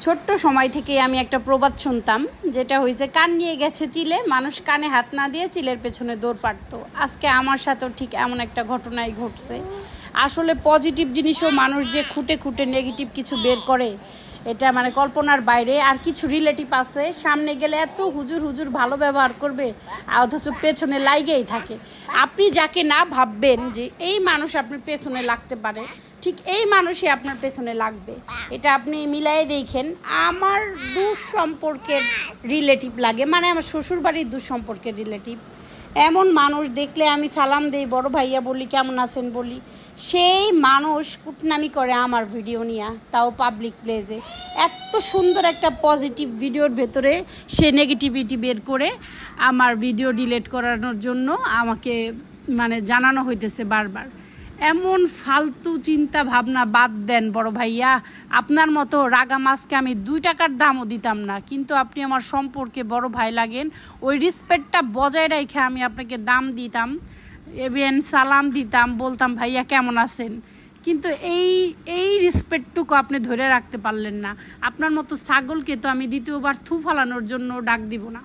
ছোট্ট সময় থেকে আমি একটা প্রবাদ শুনতাম, যেটা হয়েছে কান নিয়ে গেছে চিলে, মানুষ কানে হাত না দিয়ে চিলের পেছনে দৌড় পারতো। আজকে আমার সাথেও ঠিক এমন একটা ঘটনাই ঘটছে। আসলে পজিটিভ জিনিসও মানুষ যে খুঁটে খুঁটে নেগেটিভ কিছু বের করে, এটা মানে কল্পনার বাইরে। আর কিছু রিলেটিভ আছে, সামনে গেলে এত হুজুর হুজুর ভালো ব্যবহার করবে, অথচ পেছনে লাইগেই থাকে। আপনি যাকে না ভাববেন যে এই মানুষ আপনার পেছনে লাগতে পারে, ঠিক এই মানুষই আপনার পেছনে লাগবে। এটা আপনি মিলাই দেখেন। আমার দূর সম্পর্কের রিলেটিভ লাগে, মানে আমার শ্বশুরবাড়ির দূর সম্পর্কের রিলেটিভ। এমন মানুষ দেখলে আমি সালাম দেই, বড় ভাইয়া বলি, কেমন আছেন বলি। সেই মানুষ কুটনামি করে আমার ভিডিও নিয়ে, তাও পাবলিক প্লেসে। এত সুন্দর একটা পজিটিভ ভিডিওর ভেতরে সে নেগেটিভিটি বের করে আমার ভিডিও ডিলিট করানোর জন্য আমাকে মানে জানানো হইতেছে বারবার। এমন ফালতু চিন্তা ভাবনা বাদ দেন বড় ভাইয়া। আপনার মতো রাগা মাছকে আমি 2 টাকার দামও দিতাম না, কিন্তু আপনি আমার সম্পর্কে বড় ভাই লাগেন। ওই রেসপেক্টটা বজায় রেখে আমি আপনাকে দাম দিতাম, এভেন সালাম দিতাম, বলতাম ভাইয়া কেমন আছেন। কিন্তু এই রেসপেক্টটুকু আপনি ধরে রাখতে পারলেন না। আপনার মতো ছাগলকে তো আমি দ্বিতীয়বার থু ফালানোর জন্য ডাক দিব না।